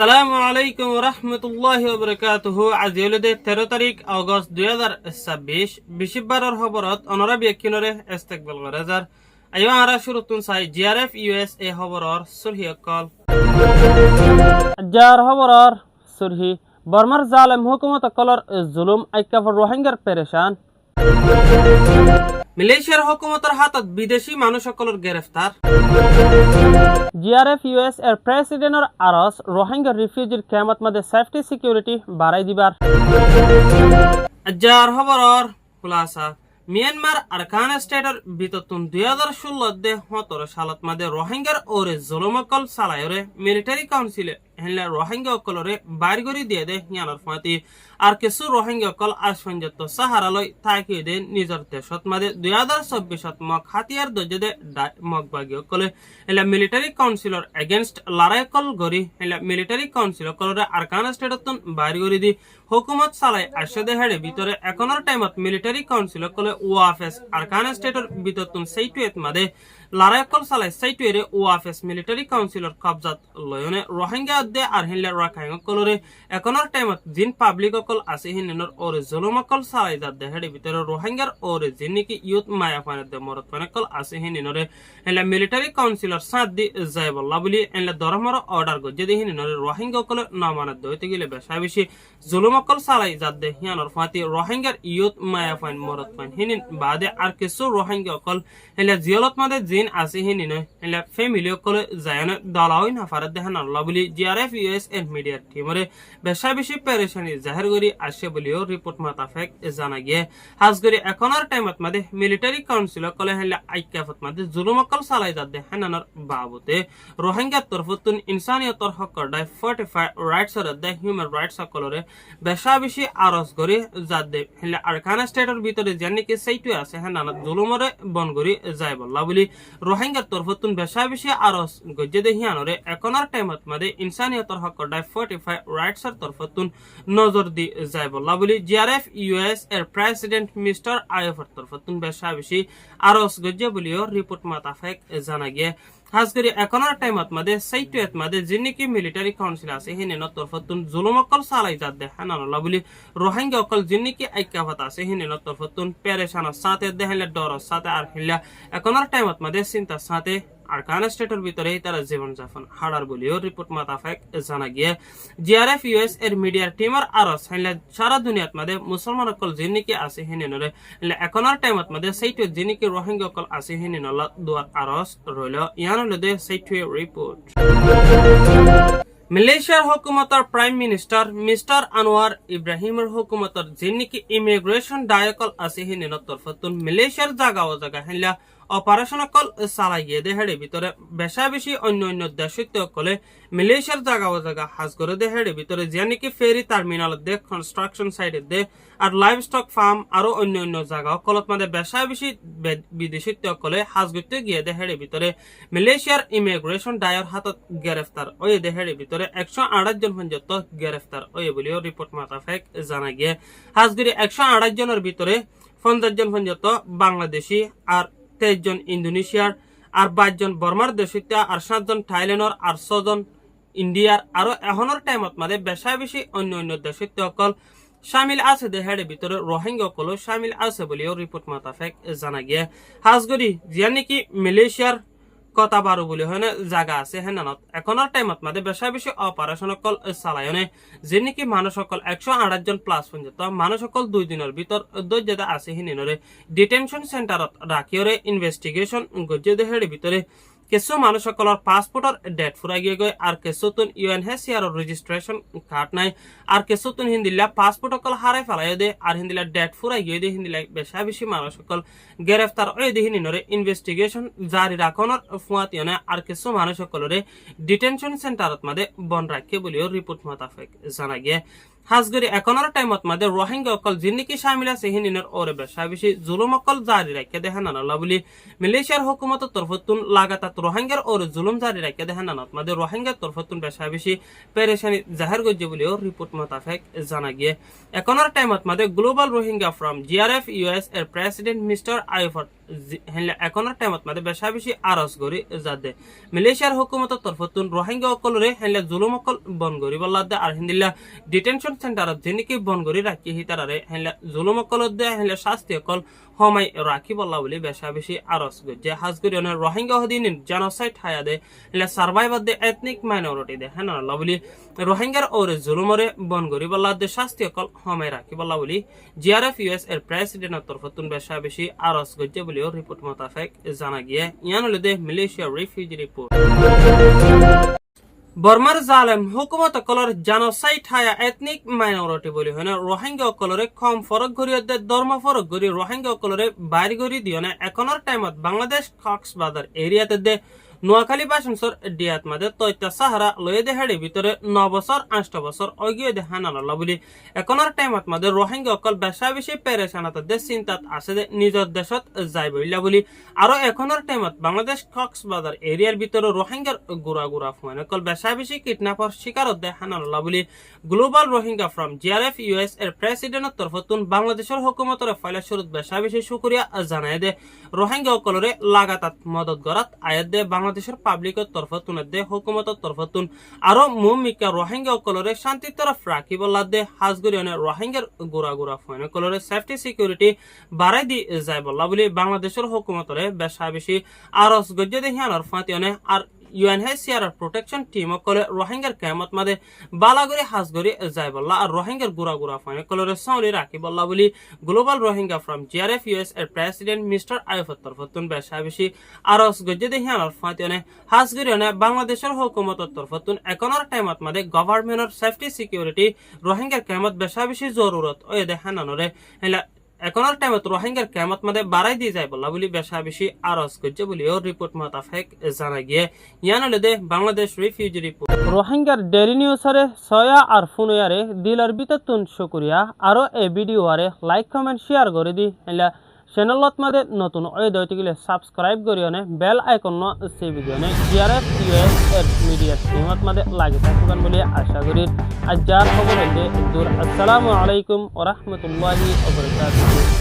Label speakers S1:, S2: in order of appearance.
S1: আসসালামু আলাইকুম রহমতুল্লাহি ওবরাকাতুহু। আজি হলিদে 13 তারিখ আগস্ট 2026 বিশিবারের খবরত অনরা ব্যক্তিনরে ইস্তেকবাল করে যার আইও আরা শুরুতুন সাই জিআরএফ ইউএস এ খবরর সুরহি কল যার খবরর সুরহি বর্মার জালেম হুকুমত কলর জুলুম আইকাফর রোহিঙ্গার পেরেশান। মালয়েশিয়ার হুকুমতের হাতত বিদেশি মানুষ সকলের গ্রেফতার। জিআরএফ ইউএস এর প্রেসিডেন্টর আরস রোহিঙ্গা রিফিউজির ক্যাম্পত মধ্যে সেফটি সিকিউরিটি বাড়াই দিবার। যার খবরর খুলাসা মিয়ানমার আরকান স্টেটের বিততুন 2016 সালত মাদে রোহিঙ্গার ওরে জুলুমকল সালায়রে মিলিটারি কাউন্সিলে হেলা রোহিঙ্গা অকলরে বাইরগরি দিয়ে দে হিয়ানর ফাতি আর কিছু রোহিঙ্গা অকল আসফঞ্জত সাহারালয় থাকি দে নিজর দেশত মাদে 2024 মক হাতিয়ার দজে দে মকবাগি অকলে হেলা মিলিটারি কাউন্সিলর এগেইনস্ট লড়াই কল গরি হেলা মিলিটারি কাউন্সিল অকলরে আরকান স্টেটতন বাইরগরি দি হুকুমত সালাই আসদে হেডে ভিতরে এখনর টাইমত মিলিটারি কাউন্সিল অকলে ওয়াফএস আরকান স্টেটর বিততুন সেইটুয়েত মাদে লড়াই কল সালাই সেইটুয়েরে ওয়াফএস মিলিটারি কাউন্সিলর কবজাত লয়নে রোহিঙ্গা দে আর হিনলে রাখাইং কলরে এখনর টাইমত জিন পাবলিক অকল আছে হিনর ওরে জুলুম অকল সালাই দাদ দে হেডে ভিতরে রোহিঙ্গার ওরে জিনকি ইউথ মায়া ফানে দে মরত ফানে কল আছে হিনরে হেলা মিলিটারি কাউন্সিলর সাদ দি যাইবল্লা বলি এনলে দরমর অর্ডার গজে দি হিনরে রোহিঙ্গা অকল নামানত দইতে গেলে বেশা বেশি জুলুম অকল সালাই দাদ দে হিয়ানর ফাতি রোহিঙ্গার ইউথ মায়া ফান মরত ফান হিনিন বাদে আর কিছু রোহিঙ্গা অকল হেলা জিয়লত মাদে জিন আছে হিনিন হেলা ফ্যামিলি অকল জায়নে দলাওই না ফারাদ দেহান আল্লাহ বলি জিআরএফ ইউএস এন্ড মিডিয়া টিমরে বেশা বেশি পেরেশানি জাহির করি আসে বলিও রিপোর্ট মাতাফেক জানা গিয়ে হাজগরি এখনর টাইমত মাদে মিলিটারি কাউন্সিল কলে হেলা আইকাফত মাদে জুলুম অকল সালাই দাদ দে হানানর বাবুতে রোহিঙ্গা তরফতুন ইনসানিয়তর হকর দাই 45 rights or the human rights অকলরে বেশা বেশি আরজ করি জাদ দে হেলা আরকান স্টেটের ভিতরে জানি কি সেইটু আছে হানানত জুলুমরে বনগরি যাই বল্লা বলি রোহিঙ্গা তরফতুন বেশা বেশি আরজ গজে দে হিয়ানরে এখনর টাইমত মাদে ইনসানিয়তর হকর দাই 45 রাইটস এর তরফতুন নজর দি যাই বল্লা বলি জিআরএফ ইউএস এর প্রেসিডেন্ট মিস্টার আইফর তরফতুন বেশা বেশি আরজ গজে বলিও রিপোর্ট মাতাফেক জানা গিয়ে হাজগরি এখনর টাইমত মাদে সেইটুয়েত মাদে জিনিকি মিলিটারি কাউন্সিল আছে হিনেন তরফতুন জুলুম অকল সালাই জাদ দে হানানল্লাহ বলি রোহিঙ্গা অকল জিনিকি আইকাফত আছে হিনেন তরফতুন পেরেশানের সাথে দেহেলে ডরর সাথে আর হিল্লা এখনর টাইমত মাদে চিন্তার সাথে আরকান স্টেটের ভিতরে তারা জীবনযাপন হারার বলিও রিপোর্ট মাতাফেক জানা গিয়ে জিআরএফ ইউএস এর মিডিয়ার টিমার আরস হাইলা সারা দুনিয়াত মাদে মুসলমান অকল জিনিকি আছে হিনেনরে এখনর টাইমত মাদে সেইটু জিনিকি রোহিঙ্গা অকল আছে হিনেনল্লাহ দুয়ার আরস রইল ইয়ানলদে সেইটু রিপোর্ট। মালয়েশিয়ার হুকুমতের প্রাইম মিনিস্টার মিস্টার আনোয়ার ইব্রাহিমের হুকুমতের জিনিকি ইমিগ্রেশন ডায়কল আছে হিনেন তরফতুন মালয়েশিয়ার জায়গা ও জায়গা হাইলা অপারেশন অকল চালাই গিয়ে দেহেড়ে ভিতরে বেশা বেশি অন্য দেশিত অকলে মালয়েশিয়ার জায়গা ও জায়গা হাজ করে দেহেড়ে ভিতরে যে নাকি ফেরি টার্মিনাল দে কনস্ট্রাকশন সাইডে দে আর লাইভ স্টক ফার্ম আরো অন্য জায়গা অকলত মানে বেশা বেশি বিদেশিত অকলে হাজ করতে গিয়ে দেহেড়ে ভিতরে মালয়েশিয়ার ইমিগ্রেশন ডায়র হাতত গ্রেফতার ওই দেহেড়ে ভিতরে 128 জন পর্যন্ত গ্রেফতার ওই বলিও রিপোর্ট মাতাফেক জানা গিয়ে হাজগিরি 128 জনের ভিতরে 50 জন পর্যন্ত বাংলাদেশি আর 23 জন ইন্দোনেশিয়ার আর 22 জন বর্মার দেশিতা আর 7 জন থাইল্যান্ডর আর 6 জন ইন্ডিয়ার আরো এখনর টাইমত মানে বেশা বেশি অন্য দেশিত অকল শামিল আছে দেহের ভিতরে রোহিঙ্গা অকল শামিল আছে বলেও রিপোর্ট মাতাফেক জানা গিয়ে হাজগরি জিয়া নাকি মালয়েশিয়ার কথা বারো বলে হয় না জায়গা আছে হেনানত এখনর টাইমত মাদে বেশা বেশি অপারেশন অকল চালায়নে যে নাকি মানুষ সকল 128 জন প্লাস পর্যন্ত মানুষ সকল 2 দিনের ভিতর দৈর্যতা আছে হিনিনরে ডিটেনশন সেন্টারত রাখিওরে ইনভেস্টিগেশন গজ্জে দেহের ভিতরে কিছু মানুষ সকলের পাসপোর্টর ডেট ফুরাই গিয়ে গয় আর কিছুতুন ইউএনএইচসিআর রেজিস্ট্রেশন কার্ড নাই আর কিছুতুন হিন্দিলা পাসপোর্ট অকল হারাই ফেলাই দে আর হিন্দিলা ডেট ফুরাই গিয়ে দে হিন্দিলা বেশা বেশি মানুষ সকল গ্রেফতার ওই দে হিনিনরে ইনভেস্টিগেশন জারি রাখনের ফুয়াতিয়নে আর কিছু মানুষ সকলরে ডিটেনশন সেন্টারত মাদে বন রাখে বলিও রিপোর্ট মাতাফেক জানা গিয়ে হাজগরি এখনের টাইমত মাদে রোহিঙ্গা অকল জিন্নিকি শামিল আছে হিনিনের ওরে বেশা বেশি জুলুম অকল জারি রাখে দেখান আনালা বলি মালয়েশিয়ার হুকুমত তরফতুন লাগাতার রোহিঙ্গার ওরে জুলুম জারি রাখে দেখান আনাত মাদে রোহিঙ্গার তরফতুন বেশা বেশি পেরেশানি জাহির করছে বলেও রিপোর্ট মোতাবেক জানা গিয়ে এখনের টাইমত মাদে global Rohingya from GRF US এর প্রেসিডেন্ট মিস্টার আইফর এখনের টাইমত মাদে বেশা বেশি আরজ করি যাদে মালয়েশিয়ার হুকুমত তরফতুন রোহিঙ্গা অকলরে হেলে জুলুম অকল বন করি বল্লাদে আর হিন্দিল্লা ডিটেনশন সেন্টারত যেনিকি বন করি রাখি হিতারে হেলে জুলুম অকলত দে হেলে শাস্তি অকল হমাই রাখি বল্লা বলি বেশা বেশি আরজ গজে হাজগরি অনে রোহিঙ্গা হদিন জেনোসাইড হায়া দে হেলে সার্ভাইভার দে এথনিক মাইনরিটি দে হেন আল্লাহ বলি রোহিঙ্গার ওরে জুলুমরে বন করি বল্লাদে শাস্তি অকল হমাই রাখি বল্লা বলি জিআরএফ ইউএস এর প্রেসিডেন্ট তরফতুন বেশা বেশি আরজ গজে বলিও রিপোর্ট মোতাবেক জানা গিয়ে ইয়ান হলে দে মালয়েশিয়া রিফিউজি রিপোর্ট বর্মার জালেম হুকুমত অকলর জেনোসাইড হায়া এথনিক মাইনরিটি বলি হয় না রোহিঙ্গা অকলরে কম ফরক গড়ি ধর্ম ফরক গড়ি রোহিঙ্গা অকলরে বাইর গড়ি দিও না এখনের টাইমত বাংলাদেশ কক্সবাজার এরিয়াতে দে নোয়াখালী বাসনসর ডিয়াত মাদে তৈতা সাহারা লয়ে দে হেড়ি ভিতরে 9 বছর 8 বছর অগিয়ে দে হানাল্লাহ বলি এখনের টাইমত মাদে রোহিঙ্গা অকল বেশা বেশি পেরেশানাত দে চিন্তাত আছে দে নিজের দেশত যাই বইলা বলি আরো এখনের টাইমত বাংলাদেশ কক্সবাজার এরিয়ার ভিতরে রোহিঙ্গার গুড়া ফুয়ান অকল বেশা বেশি কিডন্যাপার শিকারত দে হানাল্লাহ বলি global Rohingya from GRF US এর প্রেসিডেন্ট তরফতুন বাংলাদেশের হুকুমতের ফয়লা শুরুত বেশা বেশি শুকরিয়া জানায় দে রোহিঙ্গা অকলরে লাগাতার মদত গরাত আয়াত দে বাংলাদেশের পাবলিকের তরফতুন দে হুকুমতের তরফতুন আরো মুমিকা রোহিঙ্গা অকলরে শান্তির তরফ রাখি বল্লা দে হাজগরি অনে রোহিঙ্গার গুড়া ফুয়ান অকলরে সেফটি সিকিউরিটি বাড়াই দি যায় বল্লা বলি বাংলাদেশের হুকুমতরে বেশা বেশি আরস গজ্জে দে হিয়ানর ফাঁতি অনে আর UNHCR প্রোটেকশন টিম অকলে রোহিঙ্গার কেমত মাদে বালাগরি হাজগরি যাই বল্লা আর রোহিঙ্গার গুড়া ফাইন অকলরে সাউলি রাখি বল্লা বলি global Rohingya from GRF US এর প্রেসিডেন্ট মিস্টার আইফর তরফতুন বেশা বেশি আরস গজ্জে দে হিয়ানর ফাঁতি অনে হাজগরি অনে বাংলাদেশের হুকুমতের তরফতুন এখনের টাইমত মাদে গভর্নমেন্টর সেফটি সিকিউরিটি রোহিঙ্গার কেমত বেশা বেশি জরুরত ওয়ে দে হানানরে হেলা এখনের টাইমত রোহিঙ্গার কেমত মাদে বাড়াই দিয়ে যায় বলা বলি বেশা বেশি আরজ করছে বলিও রিপোর্ট মোতাবেক জানা গিয়ে ইয়ান হলে দে বাংলাদেশ রিফিউজি রিপোর্ট রোহিঙ্গার ডেইলি নিউজরে সয়া আর ফুনুয়ারে দিলার বিততুন শুকরিয়া আরো এই ভিডিও আরে লাইক কমেন্ট শেয়ার করে দি এলা চ্যানেলত মাদে নতুন ওই দইতে গেলে সাবস্ক্রাইব করিও নে বেল আইকন ন সেভ দিও নে জিআরএফ ইউএস এর মিডিয়া টিমত মাদে লাগি থাকুন বলি আশা করি আজ যার খবর হইতে দূর আসসালামু আলাইকুম ওয়া রাহমাতুল্লাহি ওয়া বারাকাতুহু।